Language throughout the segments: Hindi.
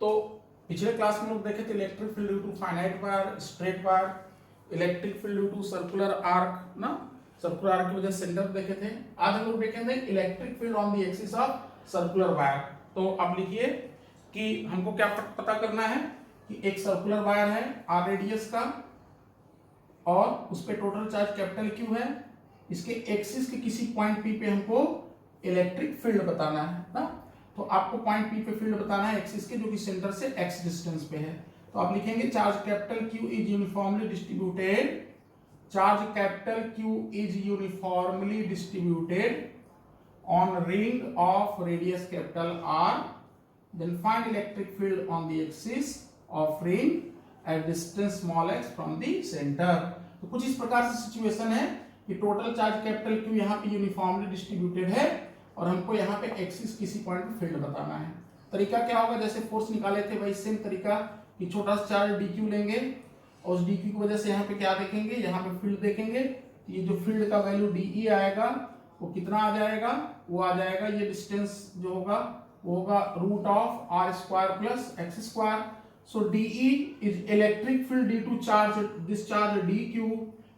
तो पिछले क्लास में लोग देखे थे electric field due to finite wire, straight wire, electric field due to circular arc ना, सर्कुलर आर्क की वजह से सेंटर देखे थे। आज हम लोग देखेंगे electric field on the axis of circular wire. तो आप लिखिए कि हमको क्या पता करना है कि एक सर्कुलर वायर है आर रेडियस का और उस पे टोटल चार्ज कैपिटल क्यू है, इसके एक्सिस के किसी पॉइंट पी पे हमको इलेक्ट्रिक फील्ड बताना है ना। तो आपको पॉइंट पी पे फील्ड बताना है एक्सिस के, जो कि सेंटर से एक्स डिस्टेंस पे है। तो आप लिखेंगे charge capital Q is uniformly distributed, charge capital Q is uniformly distributed on ring of radius capital R, then find electric field on the axis of ring at distance small x from the centre. तो कुछ इस प्रकार से सिचुएशन है कि टोटल चार्ज कैपिटल क्यू यहाँ पे यूनिफॉर्मली डिस्ट्रीब्यूटेड है और हमको यहाँ पे एक्सिस किसी पॉइंट पे फील्ड बताना है। तरीका क्या होगा, जैसे फोर्स निकाले थे वही सेम तरीका कि छोटा सा चार्ज डी क्यू लेंगे और उस डी क्यू की वजह से यहाँ पे क्या देखेंगे, यहाँ पे फील्ड देखेंगे। ये जो फील्ड का वैल्यू डी ई आएगा वो कितना आ जाएगा, वो आ जाएगा ये डिस्टेंस जो होगा वो होगा root of R square plus x square. So D E is electric field due to charge discharge D Q,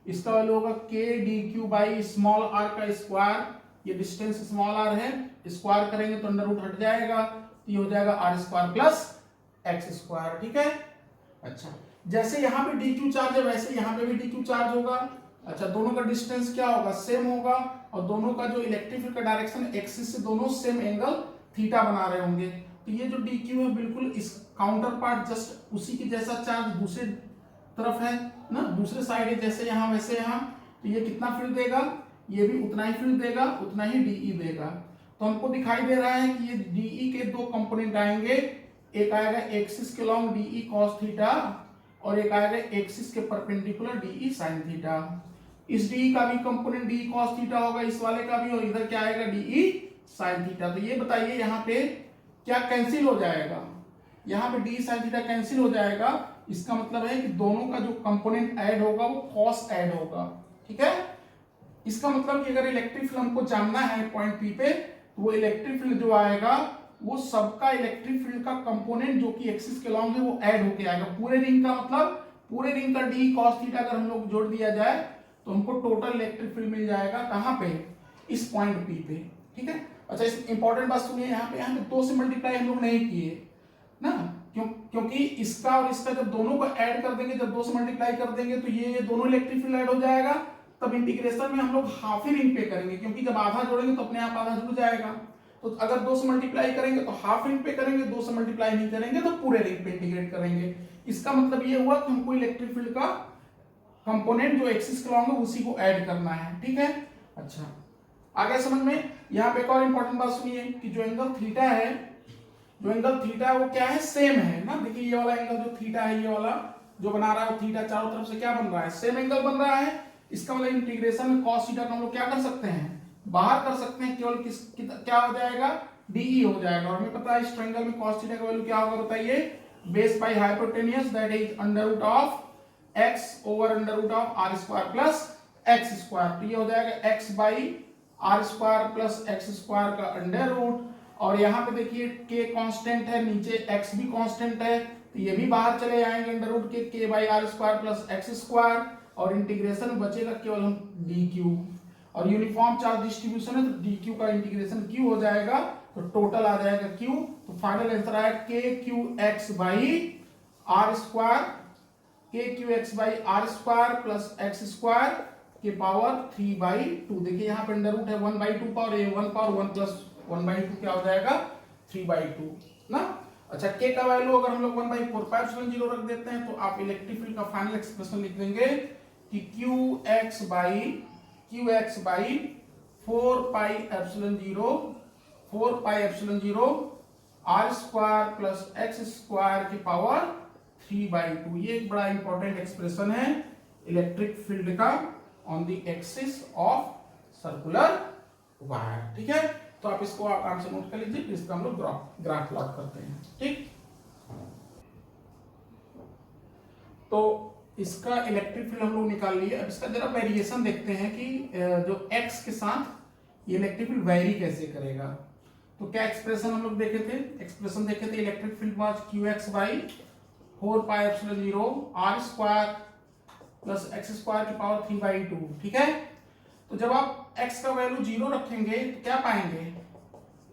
इसका वैल्यू होगा K D Q by small R का स्क्वायर। ये डिस्टेंस स्मॉल आर है, स्क्वायर करेंगे तो अंडर रूट हट जाएगा, तो ये हो जाएगा R square plus x square. ठीक है। अच्छा, जैसे यहाँ पे डी क्यू चार्ज है वैसे यहाँ पे भी डी क्यू चार्ज होगा। अच्छा, दोनों का डिस्टेंस क्या होगा, सेम होगा और दोनों का जो इलेक्ट्रिक फील्ड का डायरेक्शन एक्सिस से दोनों सेम एंगल थीटा बना रहे होंगे। तो ये जो डी क्यू है बिल्कुल इस काउंटर पार्ट जस्ट उसी की जैसा चार्ज दूसरे तरफ है ना, दूसरे साइड है, जैसे यहाँ वैसे यहाँ। तो ये कितना फील्ड देगा, ये भी उतना ही फील्ड देगा, उतना ही डीई देगा। तो हमको दिखाई दे रहा है कि ये डीई के दो कंपोनेंट आएंगे, एक आएगा एक्सिस के लॉन्ग डीई कॉस थीटा और एक आएगा एक्सिस के परपेंडिकुलर डीई साइन थीटा। इस डीई का भी कंपोनेंट डीई कॉस थीटा होगा, इस वाले का भी, और इधर क्या आएगा डीई साइन थीटा। तो ये बताइए यहाँ पे क्या कैंसिल हो जाएगा, यहाँ पे डी साइन थीटा कैंसिल हो जाएगा। इसका मतलब है कि दोनों का जो कंपोनेंट ऐड होगा वो कॉस ऐड होगा। ठीक है। इसका मतलब कि अगर इलेक्ट्रिक फील्ड हमको जानना है पॉइंट पी पे, तो वो इलेक्ट्रिक फील्ड जो आएगा वो सबका इलेक्ट्रिक फील्ड का कंपोनेंट जो कि एक्सिस के लॉन्ग है वो ऐड होके आएगा। पूरे रिंग का मतलब पूरे रिंग का डी कॉस थीटा अगर हम लोग जोड़ दिया जाए तो हमको टोटल इलेक्ट्रिक फील्ड मिल जाएगा कहाँ पे, इस पॉइंट पी पे। ठीक है। अच्छा, इस इंपॉर्टेंट बात सुनिए, यहाँ पे 2 से मल्टीप्लाई हम लोग नहीं किए ना, क्योंकि इसका और इसका जब दोनों को ऐड कर देंगे, जब 2 से मल्टीप्लाई कर देंगे तो ये दोनों इलेक्ट्रिक फील्ड ऐड हो जाएगा। तब इंटीग्रेशन में हम लोग हाफ ही रिंग पे करेंगे, क्योंकि जब आधा जोड़ेंगे तो अपने आप आधा जुड़ जाएगा। तो अगर 2 से मल्टीप्लाई करेंगे तो हाफ रिंग पे करेंगे, 2 से मल्टीप्लाई नहीं करेंगे तो पूरे रिंग पे इंटीग्रेट करेंगे। इसका मतलब ये हुआ कि हमको इलेक्ट्रिक फील्ड का कंपोनेंट जो एक्सिस के लॉन्ग है उसी को ऐड करना है। ठीक है। अच्छा, आगे समझ में। यहाँ पे एक और इंपॉर्टेंट बात सुनिए कि जो एंगल थीटा है, जो एंगल थीटा है वो क्या है, सेम है ना। देखिए ये वाला एंगल जो थीटा है, ये वाला जो बना रहा है वो थीटा चारों तरफ से क्या बन रहा है, सेम एंगल बन रहा है। इसका मतलब इंटीग्रेशन में cos थीटा को हम लोग क्या कर सकते हैं, बाहर कर सकते हैं, केवल क्या हो जाएगा, डीई हो जाएगा। और हमें पता है इस ट्रायंगल में cos थीटा का वैल्यू क्या होगा बताइए, base by hypotenuse that is under root of x over under root of R square plus x square. तो ये हो जाएगा x by R square plus x square का अंडर रूट, और यहाँ पे देखिए k कांस्टेंट है, नीचे x भी कांस्टेंट है, तो ये भी बाहर चले जाएंगे अंडर रूट के k by R square plus x square, और इंटीग्रेशन बचेगा केवल हम dq। और यूनिफॉर्म चार्ज डिस्ट्रीब्यूशन है तो dq का इंटीग्रेशन q हो जाएगा, तो टोटल आ जाएगा q। तो फाइनल आंसर आया kqx by R square, kqx by R square plus x square के पावर 3/2। देखिए यहाँ पे अंडर रूट है 1/2 पावर, ये 1 पावर 1 प्लस 1/2 क्या हो जाएगा 3/2 ना। अच्छा, k का वैल्यू अगर हम लोग 1/4πε0 रख देते हैं तो आप इलेक्ट्रिक फील्ड का फाइनल एक्सप्रेशन लिख देंगे कि qx by 4πε0 r square plus x square की पावर 3/2। ये एक बड़ा इंपॉर्टेंट एक्सप्रेशन है इलेक्ट्रिक फील्ड का on the axis of circular wire. ठीक है। तो आप इसको आराम से नोट कर लीजिए, इसका हम लोग ग्राफ प्लॉट करते हैं। ठीक, तो इसका इलेक्ट्रिक फील्ड हम लोग निकाल लिए। अब इसका जरा वेरिएशन देखते हैं कि जो x के साथ ये इलेक्ट्रिक फील्ड वेरी कैसे करेगा। तो क्या एक्सप्रेशन हम लोग देखे थे, एक्सप्रेशन देखे थे electric field was QX by 4πε0 R square plus x square की पावर 3/2। ठीक है, तो जब आप x का वैल्यू 0 रखेंगे तो क्या पाएंगे,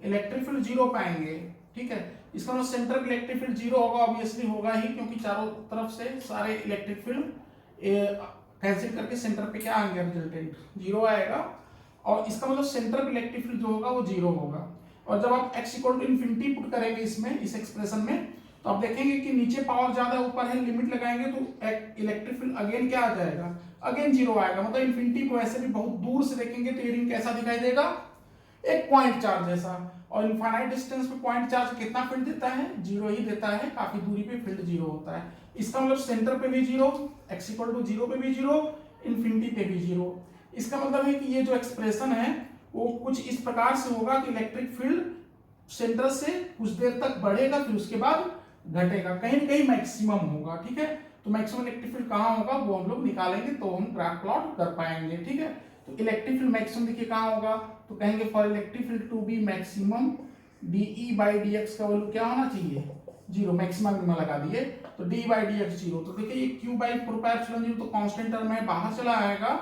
इलेक्ट्रिक फील्ड 0 पाएंगे। ठीक है, इसका मतलब सेंटर इलेक्ट्रिक फील्ड 0 होगा, ऑब्वियसली होगा ही, क्योंकि चारों तरफ से सारे इलेक्ट्रिक फील्ड कैंसिल करके सेंटर पे क्या आएंगे, रिजल्टेंट 0 आएगा, और इसका मतलब सेंटर इलेक्ट्रिक फील्ड जो होगा वो 0 होगा। और जब आप x equal to infinity put करेंगे इसमें, इस एक्सप्रेशन में, तो आप देखेंगे कि नीचे पावर ज्यादा ऊपर है, लिमिट लगाएंगे तो इलेक्ट्रिक फील्ड अगेन क्या आ जाएगा, अगेन 0 आएगा। मतलब इन्फिनिटी को ऐसे भी बहुत दूर से देखेंगे तो ये रिंग कैसा दिखाई देगा, एक पॉइंट चार्ज जैसा, और इनफाइनाइट डिस्टेंस पे पॉइंट चार्ज कितना फील्ड देता है, 0 ही देता है, काफी दूरी पे फील्ड 0 होता है। इसका मतलब सेंटर पे भी 0, x इक्वल टू 0 पे भी 0, इन्फिनिटी पे भी 0। इसका मतलब है कि ये जो एक्सप्रेशन है वो कुछ इस प्रकार से होगा कि इलेक्ट्रिक फील्ड सेंटर से कुछ देर तक बढ़ेगा, फिर उसके बाद घटेगा, कहीं ना कहीं मैक्सिमम होगा। ठीक है, तो मैक्सिमम इलेक्ट्रिक फील्ड कहाँ होगा वो हम लोग निकालेंगे, तो हम ग्राफ प्लॉट कर पाएंगे। ठीक है, तो इलेक्ट्रिक फील्ड मैक्सिमम देखिए कहाँ होगा, तो कहेंगे for electric field to be maximum dE by dx का वैल्यू क्या होना चाहिए, 0, मैक्सिमम में लगा दिए, तो d बाई dx 0। तो देखिए ये q बाई 4πε0 तो कांस्टेंट टर्म है, बाहर चला आएगा।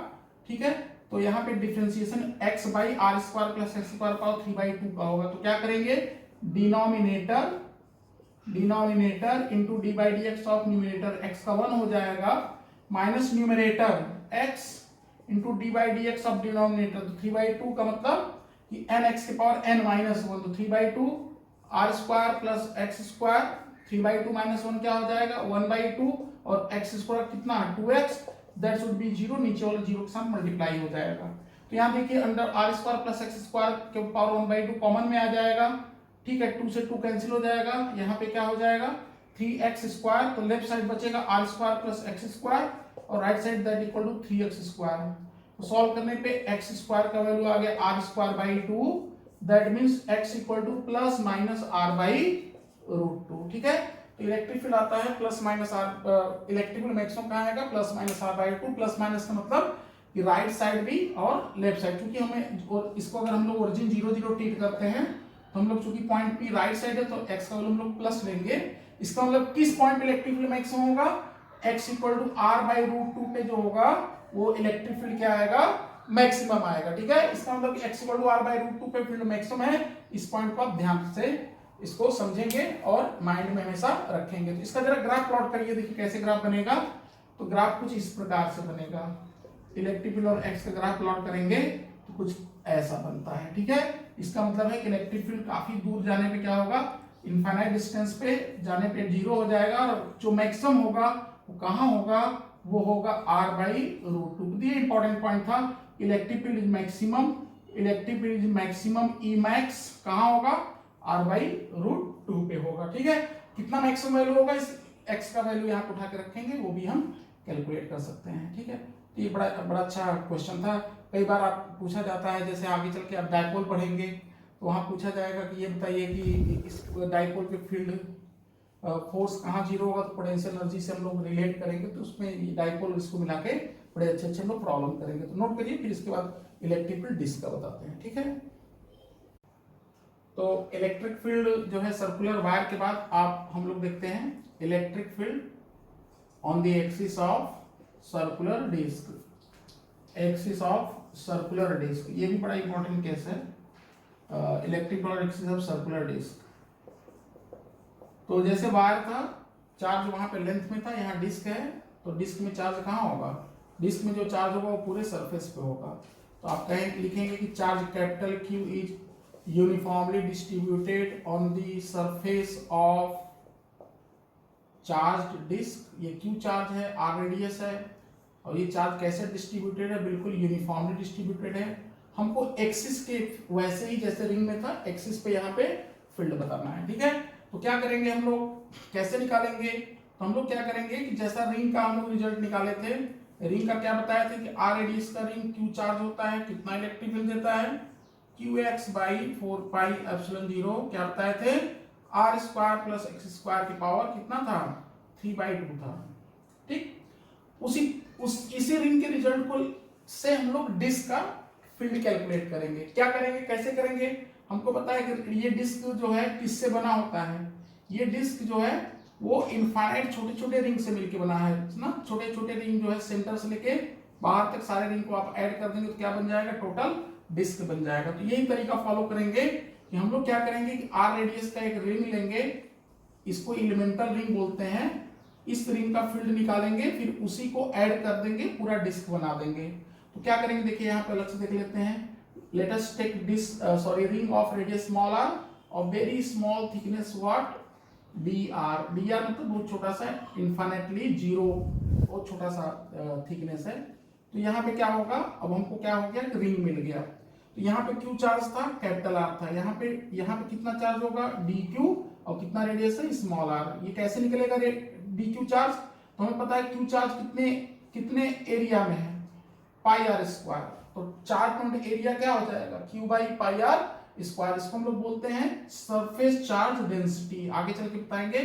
ठीक है, तो यहाँ पे differentiation x by R square plus x square power 3/2 का होगा। तो क्या करेंगे, denominator into D by D X of numerator x का 1 हो जाएगा, minus numerator x into D by D X of denominator, तो 3/2 का मतलब कि nx के पावर n माइनस 1, तो 3/2 R square plus x square, 3/2 minus 1 क्या हो जाएगा, 1/2, और x स्क्वायर कितना 2x, दैट शुड बी 0, नीचे वाला 0 के साथ मल्टीप्लाई हो जाएगा। तो यहाँ देखिए under R square plus x square के पावर 1/2 कॉमन में आ जाएगा। ठीक है, 2 से 2 कैंसिल हो जाएगा, यहाँ पे क्या हो जाएगा 3x स्क्वायर, तो लेफ्ट साइड बचेगा r square plus x square, और right side that equal to 3x square. तो सॉल्व करने पे x स्क्वायर का वैल्यू आ गया r square by 2, that means x equal to plus minus r by root 2। ठीक है, तो इलेक्ट्रिक फील्ड आता है plus minus r, electric field maximum कहाँ आएगा, plus minus r by 2, plus minus का मतलब कि राइट साइड भी और लेफ्ट साइड, क्योंकि हमें, और इसको अगर हम लोग ओरिजिन 0 0 ट्रीट करते हैं तो हम लोग चूंकि पॉइंट P राइट साइड है तो x का वैल्यू हम लोग प्लस लेंगे। इसका मतलब किस पॉइंट पे इलेक्ट्रिक फील्ड मैक्सिमम होगा, x equal to R by root 2 पे जो होगा वो इलेक्ट्रिक फील्ड क्या आएगा, मैक्सिमम आएगा। ठीक है, इसका मतलब कि x equal to R by root 2 पे फील्ड मैक्सिमम है। इस पॉइंट को आप ध्यान से इसको समझेंगे और माइंड में हमेशा रखेंगे। तो इसका जरा ग्राफ प्लॉट करिए, देखिए कैसे ग्राफ बनेगा। तो ग्राफ कुछ इस प्रकार से बनेगा, इलेक्ट्रिक फील्ड और x का ग्राफ प्लॉट करेंगे तो कुछ ऐसा बनता है। ठीक है, इसका मतलब है कि इलेक्ट्रिक फील्ड काफी दूर जाने पे क्या होगा, इनफाइनाइट डिस्टेंस पे जाने पे 0 हो जाएगा, और जो मैक्सिमम होगा वो कहाँ होगा, वो होगा r बाई रूट 2। ये इंपॉर्टेंट पॉइंट था, electric field is maximum, electric field is maximum E max कहाँ होगा, r बाई रूट 2 पे होगा। ठीक है, कितना मैक्सिमम वैल्यू होगा, इस x का वैल्यू यहाँ पे उठा के रखेंगे, वो भी हम कैलकुलेट कर सकते हैं। ठीक है, तो ये बड़ा अच्छा क्वेश्चन था। कई बार आप पूछा जाता है, जैसे आगे चल के आप डायपोल पढ़ेंगे तो वहाँ पूछा जाएगा कि ये बताइए कि इस डायपोल पे फील्ड फोर्स कहाँ 0 होगा, तो पोटेंशियल एनर्जी से हम लोग रिलेट करेंगे, तो उसमें डायपोल इसको मिला के बड़े अच्छे अच्छे हम लोग प्रॉब्लम करेंगे। तो नोट करिए, फिर इसके बाद इलेक्ट्रिक फील्ड डिस्क का बताते हैं। ठीक है, तो इलेक्ट्रिक फील्ड जो है सर्कुलर वायर के बाद आप हम लोग देखते हैं electric field on the axis of circular disc, axis of circular disc, ये भी बड़ा इंपॉर्टेंट केस है, electric field axis of circular disc. तो जैसे वायर था, चार्ज वहां पे लेंथ में था, यहाँ डिस्क है, तो डिस्क में चार्ज कहाँ होगा, डिस्क में जो चार्ज होगा वो पूरे सरफेस पे होगा। तो आप लिखेंगे कि charge capital Q is uniformly distributed on the surface of charged disc. ये Q चार्ज है, R रेडियस है, और ये चार्ज कैसे डिस्ट्रीब्यूटेड है, बिल्कुल यूनिफॉर्मली डिस्ट्रीब्यूटेड है। हमको एक्सिस के वैसे ही जैसे रिंग में था, एक्सिस पे यहाँ पे फील्ड बताना है। ठीक है, तो क्या करेंगे हम लोग, कैसे निकालेंगे, तो हम लोग क्या करेंगे कि जैसा रिंग का हम लोग रिजल्ट निकाले थे, रिंग का क्या बताया थे कि R रेडियस का रिंग Q चार्ज होता है, कितना इलेक्ट्रिक फील्ड देता है, QX बाई 4πε0, क्या बताए थे, R square plus x square की पावर कितना था, 3/2 था। ठीक, इसी रिंग के रिजल्ट को से हम लोग डिस्क का फील्ड कैलकुलेट करेंगे। क्या करेंगे, कैसे करेंगे, हमको पता है कि ये डिस्क जो है किससे बना होता है, ये डिस्क जो है वो इनफाइनाइट छोटे छोटे रिंग से मिलके बना है ना, छोटे छोटे रिंग जो है सेंटर से लेके बाहर तक सारे रिंग को आप ऐड कर देंगे तो क्या बन जाएगा, टोटल डिस्क बन जाएगा। तो यही तरीका फॉलो करेंगे कि हम लोग क्या करेंगे कि आर रेडियस का एक रिंग लेंगे, इसको एलिमेंटल रिंग बोलते हैं, इस रिंग का फील्ड निकालेंगे, फिर उसी को ऐड कर देंगे, पूरा डिस्क बना देंगे। तो क्या करेंगे देखिए यहाँ पे अलग से देख लेते हैं। Let us take this ring of radius small r और very small thickness what, d r. D r मतलब बहुत छोटा सा, इन्फाइनेटली जीरो, बहुत छोटा सा थिकनेस है। तो यहाँ पे क्या होगा, अब हमको क्या हो गया, रिंग मिल गया। तो यहाँ पे क्यू चार्ज था, कैपिटल आर था, यहाँ पे कितना चार्ज होगा, डी क्यू, और कितना रेडियस है, स्मॉल आर। ये कैसे निकलेगा डी क्यू चार्ज, तो हमें पता है क्यू चार्ज कितने एरिया में है, पाई आर स्क्वायर। तो चार्ज पॉइंट एरिया क्या हो जाएगा, Q by pi R square. इसको हम लोग बोलते हैं सरफेस चार्ज डेंसिटी। आगे चल के बताएंगे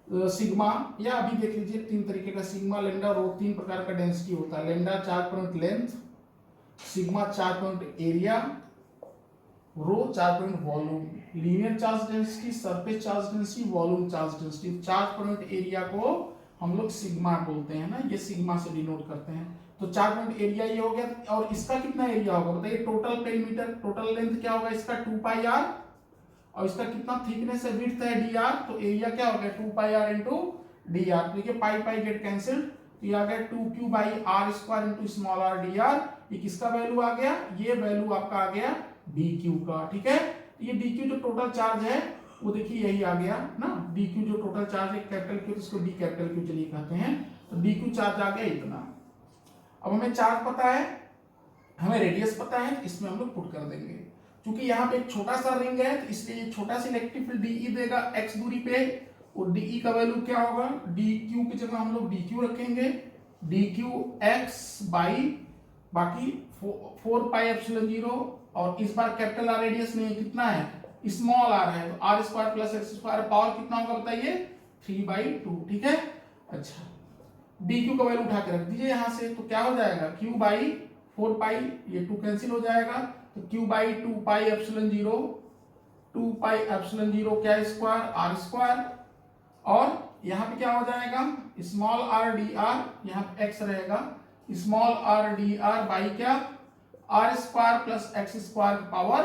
सिग्मा, या अभी देख लीजिए 3 तरीके का, सिग्मा, लेंडा, रो, 3 प्रकार का डेंसिटी होता है। Lambda charge point length, sigma charge point area, rho charge point volume. Linear charge density, surface charge density, volume charge density. Charge point area को हम लोग सिग्मा बोलते हैं ना, ये सिग्मा से डिनोट करते हैं। तो चार्ज पॉइंट एरिया ये हो गया, और इसका कितना एरिया होगा बताइए, टोटल पेरीमीटर, टोटल लेंथ क्या होगा इसका, 2 पाई आर, और इसका कितना थिकनेस है, विड्थ है डी आर, तो एरिया क्या हो गया, 2 पाई आर इंटू डी आर। देखिए पाई पाई गेट कैंसिल, तो ये आ गया 2 Q by R square into small R D R. ये किसका वैल्यू आ गया, ये वैल्यू आपका आ गया डी क्यू का, ठीक है। ये डी क्यू जो टोटल चार्ज है वो देखिए यही आ गया ना, डी क्यू जो टोटल चार्ज है कैपिटल क्यू, इसको डी कैपिटल क्यू चलिए कहते हैं। तो डी क्यू चार्ज आ गया इतना। अब हमें चार्ज पता है, हमें रेडियस पता है, इसमें हम लोग पुट कर देंगे। क्योंकि यहाँ पे एक छोटा सा रिंग है तो इसलिए छोटा सा इलेक्ट्रिक फील्ड डीई देगा x दूरी पे, और डीई का वैल्यू क्या होगा, डी क्यू की जगह हम लोग डी क्यू रखेंगे, डी क्यू एक्स बाई बाकी 4 पाई एप्सिलॉन 0, और इस बार कैपिटल आर रेडियस में कितना है, स्मॉल आर है, तो R square plus x square, power कितना होगा बताइए, 3/2, ठीक है। अच्छा, डी क्यू का वैल्यू उठा के रख दीजिए यहां से, तो क्या हो जाएगा, क्यू बाई 4 पाई, ये 2 कैंसिल हो जाएगा, तो Q by 2 pi epsilon 0, 2 pi epsilon 0 क्या स्क्वायर, आर स्क्वायर, और यहाँ पे क्या हो जाएगा, स्मॉल आर डी आर, यहाँ पे एक्स रहेगा, small R D r by क्या, r square plus x square power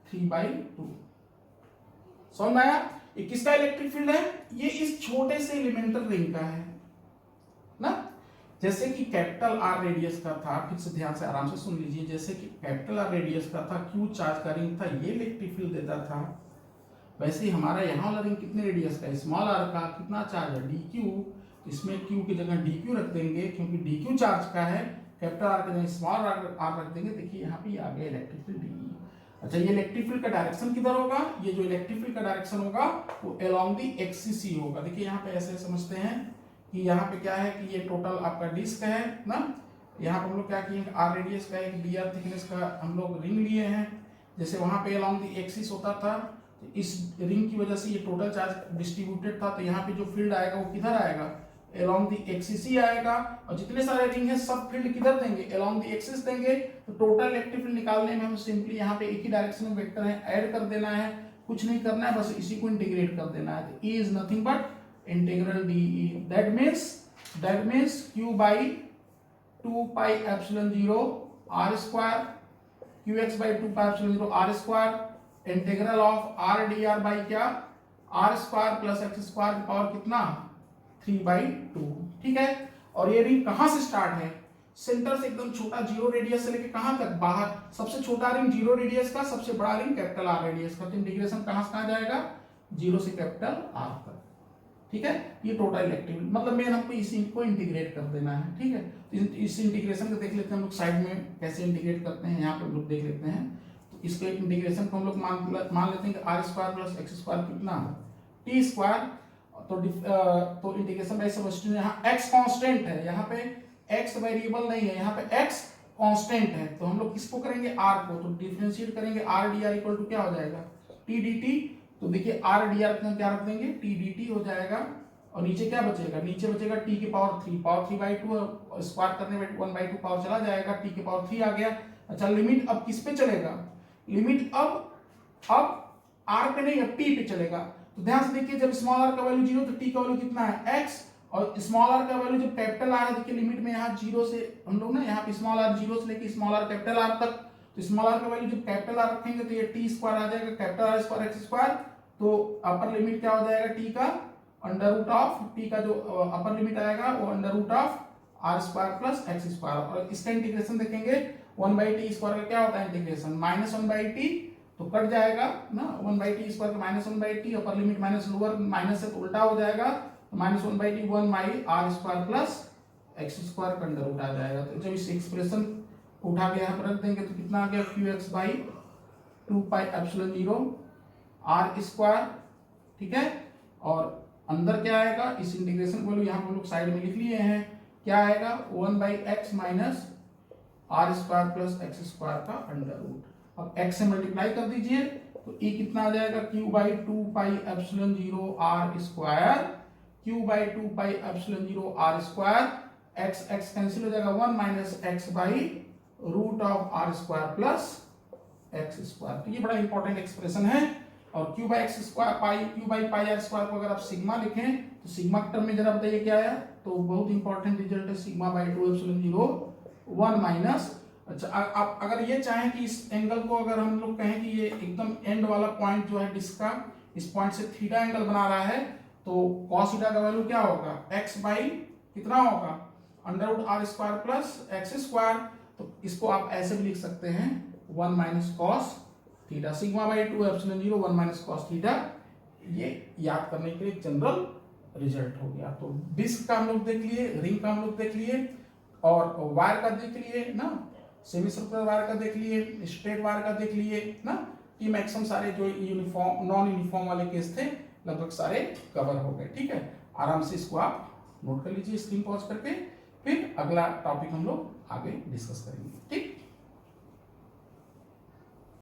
3/2। समझ में आया, ये किसका इलेक्ट्रिक फील्ड है, ये इस छोटे से एलिमेंटल रिंग का है ना। जैसे कि कैपिटल आर रेडियस का था, फिर से ध्यान से आराम से सुन लीजिए, जैसे कि कैपिटल आर रेडियस का था, क्यू चार्ज का रिंग था, ये इलेक्ट्रिक फील्ड देता था, वैसे ही हमारा यहाँ वाला रिंग कितने रेडियस का, स्मॉल आर का, कितना चार्ज है, डी क्यू, इसमें क्यू की जगह डी क्यू रख देंगे, क्योंकि डी क्यू चार्ज का है, कैपिटल आर की जगह स्मॉल आर रख देंगे। देखिए यहाँ पे आ गया इलेक्ट्रिक फील्ड डी। अच्छा, ये इलेक्ट्रिक फील्ड का डायरेक्शन किधर होगा, ये जो इलेक्ट्रिक फील्ड का डायरेक्शन होगा वो अलोंग द एक्सिस ही होगा। देखिए यहाँ पे ऐसे समझते हैं कि यहाँ पे क्या है कि ये टोटल आपका डिस्क है ना, यहाँ पे हम लोग क्या किए, आर रेडियस का एक डी आर थिकनेस का हम लोग रिंग लिए हैं, जैसे वहाँ पे अलोंग द एक्सिस होता था, तो इस रिंग की वजह से ये टोटल चार्ज डिस्ट्रीब्यूटेड था, तो यहाँ पे जो फील्ड आएगा वो किधर आएगा, अलोंग द एक्सिस ही आएगा, और जितने सारे रिंग है सब फील्ड किधर देंगे, अलोंग द एक्सिस देंगे। तो टोटल इलेक्ट्रिक फील्ड निकालने में हम सिंपली यहाँ पे एक ही डायरेक्शन में वेक्टर है, ऐड कर देना है, कुछ नहीं करना है, बस इसी को इंटीग्रेट कर देना है। तो E is nothing but integral DE, that means Q by 2 pi epsilon 0 r square, Qx by 2 pi epsilon 0 r square, integral of r dr by क्या, r square plus x square की पावर कितना, 3/2, ठीक है। और ये रिंग कहां से स्टार्ट है, सेंटर से एकदम छोटा जीरो रेडियस से लेके कहां तक, बाहर सबसे छोटा रिंग जीरो रेडियस का, सबसे बड़ा रिंग कैपिटल आर रेडियस का। तो इंटीग्रेशन कहां से कहां जाएगा, 0 से कैपिटल आर तक, ठीक है। ये टोटल इलेक्ट्रिक मतलब मेन हमको इसी को इंटीग्रेट कर देना है, ठीक है। तो इस इंटीग्रेशन को देख लेते हैं हम लोग, साइड में कैसे इंटीग्रेट करते हैं, यहाँ पे हम लोग देख लेते हैं। तो इसको एक इंटीग्रेशन को हम लोग मान लेते हैं कि R square plus x square कितना, टी स्क्वायर। तो इंटीग्रेशन बाय सब्स्टिट्यूशन, यहाँ एक्स कांस्टेंट है, यहाँ पे एक्स वेरिएबल नहीं है, यहाँ पे एक्स कांस्टेंट है, तो हम लोग किसको करेंगे, आर को, तो डिफरेंशिएट करेंगे, R D R equal to क्या हो जाएगा, टी डी टी। तो देखिए आर डी आर क्या रख देंगे, टी डी टी हो जाएगा, और नीचे क्या बचेगा, नीचे बचेगा टी की पावर 3, पावर 3/2 स्क्वायर करने में 1/2 पावर चला जाएगा, टी की पावर 3 आ गया। अच्छा, लिमिट अब किस पे चलेगा, लिमिट अब अब आर पे नहीं, अब टी पे चलेगा। तो ध्यान से देखिए, जब स्मॉल आर का वैल्यू 0 तो टी का वैल्यू कितना है x, और स्मॉल आर का वैल्यू जब कैपिटल आर है, देखिए लिमिट में यहाँ 0 से हम लोग ना यहाँ पे स्मॉल आर 0 से लेके स्मॉल आर कैपिटल आर तक, तो स्मॉल आर का वैल्यू जब कैपिटल आर रखेंगे तो ये टी स्क्वायर आ जाएगा, capital R square x square. तो अपर लिमिट क्या हो जाएगा टी का, अंडर रूट ऑफ टी का जो अपर लिमिट आएगा वो under root of R square plus x square. और इसका इंटीग्रेशन देखेंगे 1/t स्क्वायर का क्या होता है इंटीग्रेशन, -1/t, तो कट जाएगा ना 1/t स्क्वायर का -1/t, upper limit minus lower minus है तो उल्टा हो जाएगा, तो -1/t 1/r square plus x square का अंडर रूट आ जाएगा। तो जब इस एक्सप्रेशन उठा के यहाँ पर रख देंगे तो कितना आ गया qx/2πε0 r स्क्वायर, ठीक है। और अंदर क्या आएगा, इस इंटीग्रेशन को यहाँ हम लोग साइड में लिख लिए हैं, क्या आएगा 1/x minus R square plus x square का अंडर रूट। अब x से मल्टीप्लाई कर दीजिए तो e कितना आ जाएगा q/2πε0 r square, q/2πε0 r square, x cancel हो जाएगा 1 minus x by root of R square plus x square. तो ये बड़ा इंपॉर्टेंट एक्सप्रेशन है। और q by X square q by pi R square को अगर आप सिग्मा लिखें तो सिग्मा के टर्म में जरा बताइए क्या आया, तो बहुत इंपॉर्टेंट रिजल्ट है सिग्मा बाई 2ε0 1 माइनस। अच्छा, आप अगर ये चाहें कि इस एंगल को अगर हम लोग कहें कि ये एकदम एंड वाला पॉइंट जो है डिस्क का, इस पॉइंट से थीटा एंगल बना रहा है, तो कॉस थीटा का वैल्यू क्या होगा, x बाई कितना होगा under root r square plus x square. तो इसको आप ऐसे भी लिख सकते हैं 1 minus cos theta, sigma by 2ε0 1 minus cos theta. ये याद करने के लिए जनरल रिजल्ट हो गया। तो डिस्क का हम लोग देख लिए, रिंग का हम लोग देख लिए, और वायर का देख लिए ना, सेमी सर्कुलर वायर का देख लिए, स्ट्रेट वायर का देख लिए ना, कि मैक्सिमम सारे जो यूनिफॉर्म नॉन यूनिफॉर्म वाले केस थे लगभग सारे कवर हो गए। ठीक है, आराम से इसको आप नोट कर लीजिए स्क्रीन पॉज करके, फिर अगला टॉपिक हम लोग आगे डिस्कस करेंगे। ठीक।